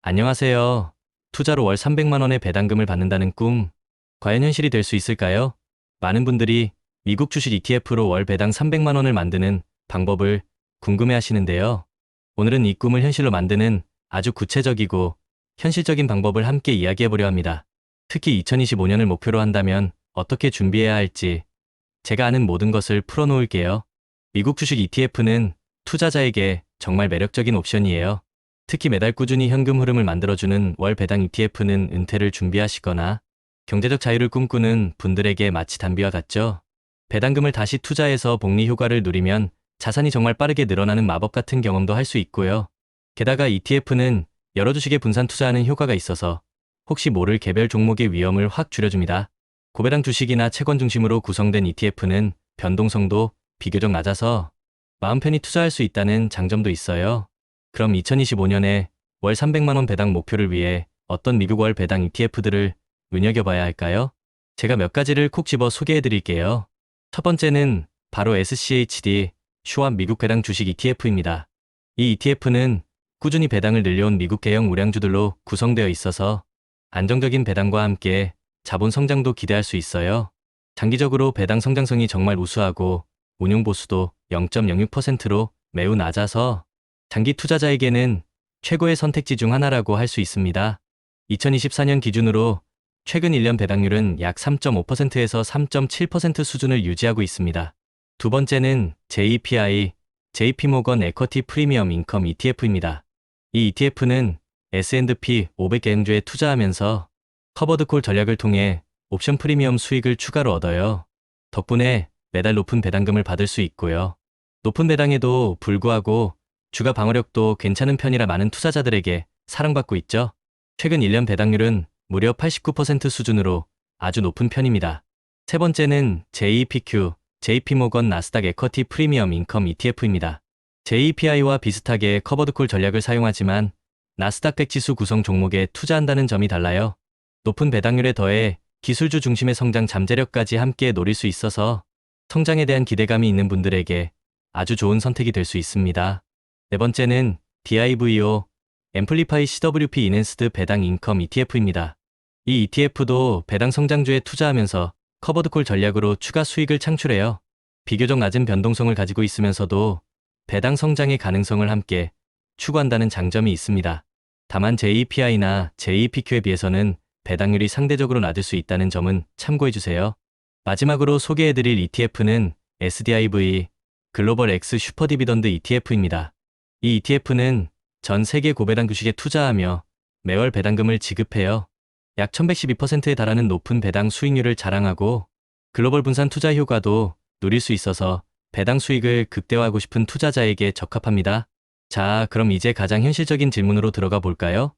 안녕하세요. 투자로 월 300만 원의 배당금을 받는다는 꿈, 과연 현실이 될 수 있을까요? 많은 분들이 미국 주식 ETF로 월 배당 300만 원을 만드는 방법을 궁금해 하시는데요. 오늘은 이 꿈을 현실로 만드는 아주 구체적이고 현실적인 방법을 함께 이야기해 보려 합니다. 특히 2025년을 목표로 한다면 어떻게 준비해야 할지 제가 아는 모든 것을 풀어놓을게요. 미국 주식 ETF는 투자자에게 정말 매력적인 옵션이에요. 특히 매달 꾸준히 현금 흐름을 만들어주는 월 배당 ETF는 은퇴를 준비하시거나 경제적 자유를 꿈꾸는 분들에게 마치 단비와 같죠. 배당금을 다시 투자해서 복리 효과를 누리면 자산이 정말 빠르게 늘어나는 마법 같은 경험도 할 수 있고요. 게다가 ETF는 여러 주식에 분산 투자하는 효과가 있어서 혹시 모를 개별 종목의 위험을 확 줄여줍니다. 고배당 주식이나 채권 중심으로 구성된 ETF는 변동성도 비교적 낮아서 마음 편히 투자할 수 있다는 장점도 있어요. 그럼 2025년에 월 300만 원 배당 목표를 위해 어떤 미국 월 배당 ETF들을 눈여겨봐야 할까요? 제가 몇 가지를 콕 집어 소개해 드릴게요. 첫 번째는 바로 SCHD, 슈왑 미국 배당 주식 ETF입니다. 이 ETF는 꾸준히 배당을 늘려온 미국 대형 우량주들로 구성되어 있어서 안정적인 배당과 함께 자본 성장도 기대할 수 있어요. 장기적으로 배당 성장성이 정말 우수하고 운용 보수도 0.06%로 매우 낮아서 장기 투자자에게는 최고의 선택지 중 하나라고 할 수 있습니다. 2024년 기준으로 최근 1년 배당률은 약 3.5%에서 3.7% 수준을 유지하고 있습니다. 두 번째는 JPI, JP모건 에쿼티 프리미엄 인컴 ETF입니다. 이 ETF는 S&P 500 개항주에 투자하면서 커버드 콜 전략을 통해 옵션 프리미엄 수익을 추가로 얻어요. 덕분에 매달 높은 배당금을 받을 수 있고요. 높은 배당에도 불구하고 주가 방어력도 괜찮은 편이라 많은 투자자들에게 사랑받고 있죠. 최근 1년 배당률은 무려 89% 수준으로 아주 높은 편입니다. 세 번째는 JPQ, JP모건 나스닥 에쿼티 프리미엄 인컴 ETF입니다. JPI와 비슷하게 커버드콜 전략을 사용하지만 나스닥 100 지수 구성 종목에 투자한다는 점이 달라요. 높은 배당률에 더해 기술주 중심의 성장 잠재력까지 함께 노릴 수 있어서 성장에 대한 기대감이 있는 분들에게 아주 좋은 선택이 될 수 있습니다. 네 번째는 DIVO, 앰플리파이 CWP 이넨스드 배당 인컴 ETF입니다. 이 ETF도 배당 성장주에 투자하면서 커버드콜 전략으로 추가 수익을 창출해요. 비교적 낮은 변동성을 가지고 있으면서도 배당 성장의 가능성을 함께 추구한다는 장점이 있습니다. 다만 JPI나 JPQ에 비해서는 배당률이 상대적으로 낮을 수 있다는 점은 참고해주세요. 마지막으로 소개해드릴 ETF는 SDIV, 글로벌 X 슈퍼디비던드 ETF입니다. 이 ETF는 전 세계 고배당 주식에 투자하며 매월 배당금을 지급해요. 약 1112%에 달하는 높은 배당 수익률을 자랑하고 글로벌 분산 투자 효과도 누릴 수 있어서 배당 수익을 극대화하고 싶은 투자자에게 적합합니다. 자, 그럼 이제 가장 현실적인 질문으로 들어가 볼까요?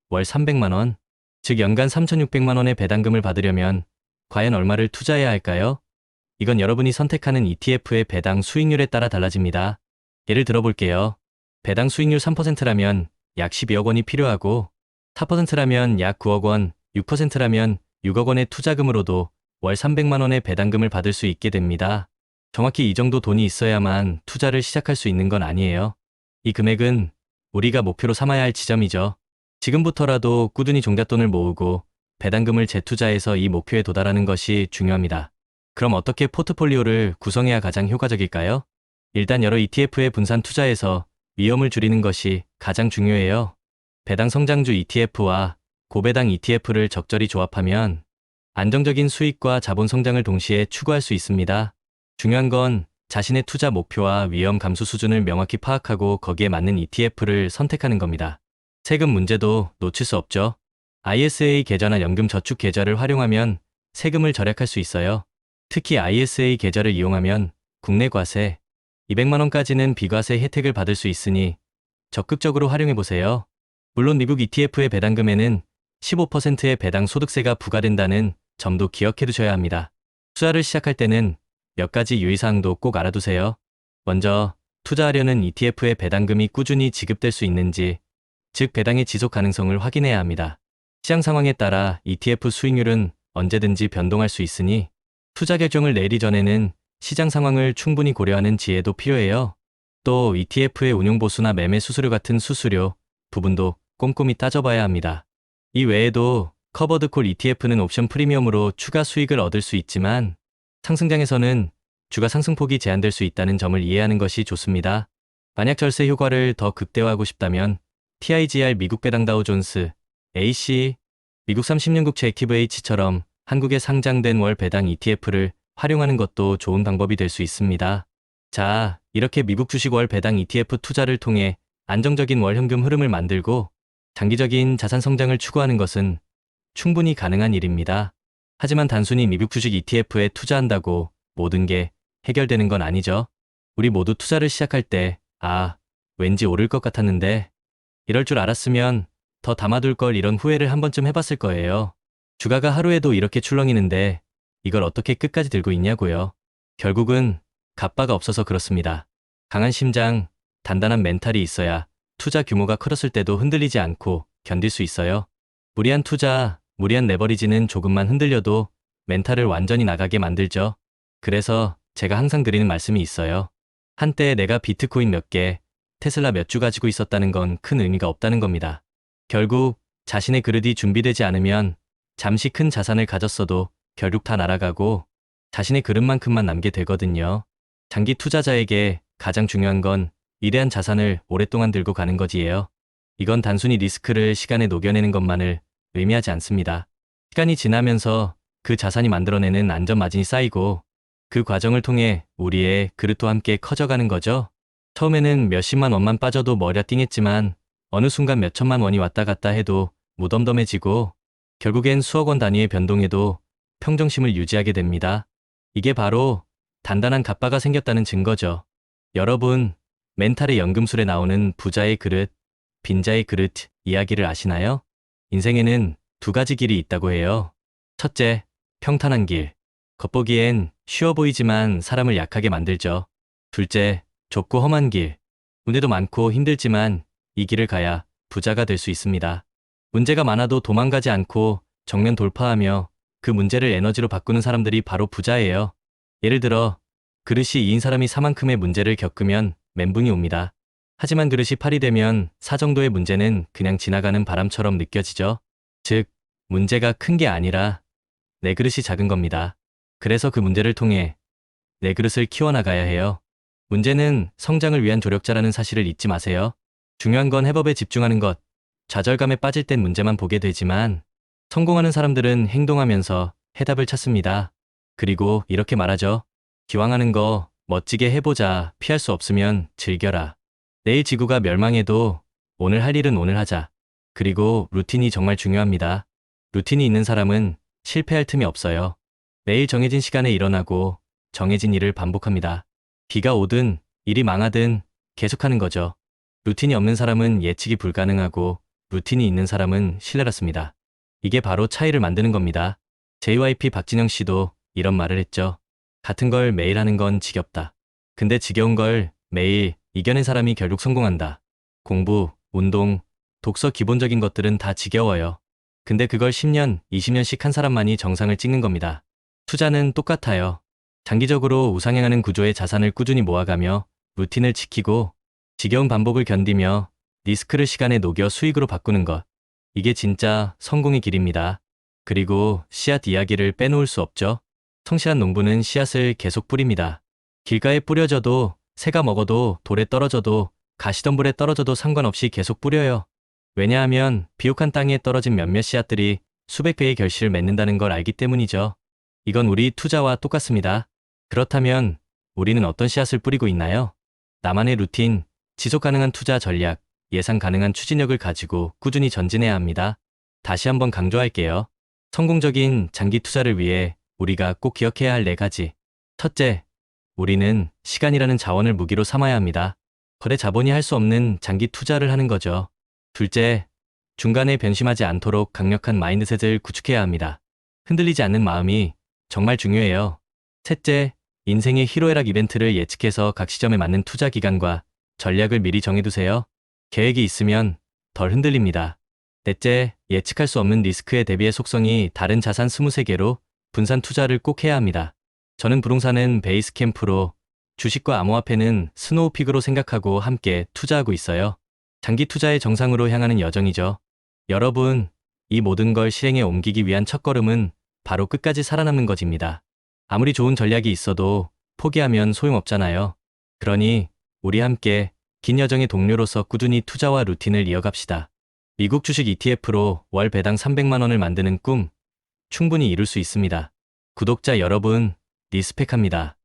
월 300만 원, 즉 연간 3,600만 원의 배당금을 받으려면 과연 얼마를 투자해야 할까요? 이건 여러분이 선택하는 ETF의 배당 수익률에 따라 달라집니다. 예를 들어볼게요. 배당 수익률 3%라면 약 12억 원이 필요하고 4%라면 약 9억 원, 6%라면 6억 원의 투자금으로도 월 300만 원의 배당금을 받을 수 있게 됩니다. 정확히 이 정도 돈이 있어야만 투자를 시작할 수 있는 건 아니에요. 이 금액은 우리가 목표로 삼아야 할 지점이죠. 지금부터라도 꾸준히 종잣돈을 모으고 배당금을 재투자해서 이 목표에 도달하는 것이 중요합니다. 그럼 어떻게 포트폴리오를 구성해야 가장 효과적일까요? 일단 여러 ETF에 분산 투자해서 위험을 줄이는 것이 가장 중요해요. 배당 성장주 ETF와 고배당 ETF를 적절히 조합하면 안정적인 수익과 자본 성장을 동시에 추구할 수 있습니다. 중요한 건 자신의 투자 목표와 위험 감수 수준을 명확히 파악하고 거기에 맞는 ETF를 선택하는 겁니다. 세금 문제도 놓칠 수 없죠. ISA 계좌나 연금 저축 계좌를 활용하면 세금을 절약할 수 있어요. 특히 ISA 계좌를 이용하면 국내 과세 200만 원까지는 비과세 혜택을 받을 수 있으니 적극적으로 활용해보세요. 물론 미국 ETF의 배당금에는 15%의 배당 소득세가 부과된다는 점도 기억해두셔야 합니다. 투자를 시작할 때는 몇 가지 유의사항도 꼭 알아두세요. 먼저 투자하려는 ETF의 배당금이 꾸준히 지급될 수 있는지, 즉 배당의 지속 가능성을 확인해야 합니다. 시장 상황에 따라 ETF 수익률은 언제든지 변동할 수 있으니 투자 결정을 내리기 전에는 시장 상황을 충분히 고려하는 지혜도 필요해요. 또 ETF의 운용 보수나 매매 수수료 같은 수수료 부분도 꼼꼼히 따져봐야 합니다. 이 외에도 커버드콜 ETF는 옵션 프리미엄으로 추가 수익을 얻을 수 있지만 상승장에서는 주가 상승폭이 제한될 수 있다는 점을 이해하는 것이 좋습니다. 만약 절세 효과를 더 극대화하고 싶다면 TIGR 미국 배당 다우존스, AC, 미국 30년 국채 액티브 H처럼 한국에 상장된 월 배당 ETF를 활용하는 것도 좋은 방법이 될 수 있습니다. 자, 이렇게 미국 주식 월 배당 ETF 투자를 통해 안정적인 월 현금 흐름을 만들고 장기적인 자산 성장을 추구하는 것은 충분히 가능한 일입니다. 하지만 단순히 미국 주식 ETF에 투자한다고 모든 게 해결되는 건 아니죠. 우리 모두 투자를 시작할 때, 왠지 오를 것 같았는데, 이럴 줄 알았으면 더 담아둘 걸 이런 후회를 한 번쯤 해봤을 거예요. 주가가 하루에도 이렇게 출렁이는데 이걸 어떻게 끝까지 들고 있냐고요. 결국은 갑바가 없어서 그렇습니다. 강한 심장, 단단한 멘탈이 있어야 투자 규모가 커졌을 때도 흔들리지 않고 견딜 수 있어요. 무리한 투자, 무리한 레버리지는 조금만 흔들려도 멘탈을 완전히 나가게 만들죠. 그래서 제가 항상 드리는 말씀이 있어요. 한때 내가 비트코인 몇 개, 테슬라 몇 주 가지고 있었다는 건 큰 의미가 없다는 겁니다. 결국 자신의 그릇이 준비되지 않으면 잠시 큰 자산을 가졌어도 결국 다 날아가고 자신의 그릇만큼만 남게 되거든요. 장기 투자자에게 가장 중요한 건 위대한 자산을 오랫동안 들고 가는 거지예요. 이건 단순히 리스크를 시간에 녹여내는 것만을 의미하지 않습니다. 시간이 지나면서 그 자산이 만들어내는 안전 마진이 쌓이고 그 과정을 통해 우리의 그릇도 함께 커져가는 거죠. 처음에는 몇십만 원만 빠져도 머리가 띵했지만 어느 순간 몇천만 원이 왔다 갔다 해도 무덤덤해지고 결국엔 수억 원 단위의 변동에도 평정심을 유지하게 됩니다. 이게 바로 단단한 갑바가 생겼다는 증거죠. 여러분, 멘탈의 연금술에 나오는 부자의 그릇, 빈자의 그릇 이야기를 아시나요? 인생에는 두 가지 길이 있다고 해요. 첫째, 평탄한 길. 겉보기엔 쉬워 보이지만 사람을 약하게 만들죠. 둘째, 좁고 험한 길. 문제도 많고 힘들지만 이 길을 가야 부자가 될 수 있습니다. 문제가 많아도 도망가지 않고 정면 돌파하며 그 문제를 에너지로 바꾸는 사람들이 바로 부자예요. 예를 들어 그릇이 2인 사람이 4만큼의 문제를 겪으면 멘붕이 옵니다. 하지만 그릇이 8이 되면 4 정도의 문제는 그냥 지나가는 바람처럼 느껴지죠. 즉, 문제가 큰 게 아니라 내 그릇이 작은 겁니다. 그래서 그 문제를 통해 내 그릇을 키워나가야 해요. 문제는 성장을 위한 조력자라는 사실을 잊지 마세요. 중요한 건 해법에 집중하는 것. 좌절감에 빠질 땐 문제만 보게 되지만 성공하는 사람들은 행동하면서 해답을 찾습니다. 그리고 이렇게 말하죠. 기왕하는 거 멋지게 해보자. 피할 수 없으면 즐겨라. 내일 지구가 멸망해도 오늘 할 일은 오늘 하자. 그리고 루틴이 정말 중요합니다. 루틴이 있는 사람은 실패할 틈이 없어요. 매일 정해진 시간에 일어나고 정해진 일을 반복합니다. 비가 오든 일이 망하든 계속하는 거죠. 루틴이 없는 사람은 예측이 불가능하고 루틴이 있는 사람은 신뢰받습니다. 이게 바로 차이를 만드는 겁니다. JYP 박진영 씨도 이런 말을 했죠. 같은 걸 매일 하는 건 지겹다. 근데 지겨운 걸 매일 이겨낸 사람이 결국 성공한다. 공부, 운동, 독서 기본적인 것들은 다 지겨워요. 근데 그걸 10년, 20년씩 한 사람만이 정상을 찍는 겁니다. 투자는 똑같아요. 장기적으로 우상향하는 구조의 자산을 꾸준히 모아가며 루틴을 지키고 지겨운 반복을 견디며 리스크를 시간에 녹여 수익으로 바꾸는 것. 이게 진짜 성공의 길입니다. 그리고 씨앗 이야기를 빼놓을 수 없죠. 성실한 농부는 씨앗을 계속 뿌립니다. 길가에 뿌려져도 새가 먹어도 돌에 떨어져도 가시덤불에 떨어져도 상관없이 계속 뿌려요. 왜냐하면 비옥한 땅에 떨어진 몇몇 씨앗들이 수백 배의 결실을 맺는다는 걸 알기 때문이죠. 이건 우리 투자와 똑같습니다. 그렇다면 우리는 어떤 씨앗을 뿌리고 있나요? 나만의 루틴, 지속 가능한 투자 전략, 예상 가능한 추진력을 가지고 꾸준히 전진해야 합니다. 다시 한번 강조할게요. 성공적인 장기 투자를 위해 우리가 꼭 기억해야 할 4가지. 첫째, 우리는 시간이라는 자원을 무기로 삼아야 합니다. 거래 자본이 할 수 없는 장기 투자를 하는 거죠. 둘째, 중간에 변심하지 않도록 강력한 마인드셋을 구축해야 합니다. 흔들리지 않는 마음이 정말 중요해요. 셋째, 인생의 희로애락 이벤트를 예측해서 각 시점에 맞는 투자 기간과 전략을 미리 정해두세요. 계획이 있으면 덜 흔들립니다. 넷째, 예측할 수 없는 리스크에 대비해 속성이 다른 자산 23개로 분산 투자를 꼭 해야 합니다. 저는 부동산은 베이스 캠프로, 주식과 암호화폐는 스노우픽으로 생각하고 함께 투자하고 있어요. 장기 투자의 정상으로 향하는 여정이죠. 여러분, 이 모든 걸 실행에 옮기기 위한 첫걸음은 바로 끝까지 살아남는 것입니다. 아무리 좋은 전략이 있어도 포기하면 소용없잖아요. 그러니 우리 함께 긴 여정의 동료로서 꾸준히 투자와 루틴을 이어갑시다. 미국 주식 ETF로 월 배당 300만 원을 만드는 꿈 충분히 이룰 수 있습니다. 구독자 여러분, 리스펙합니다.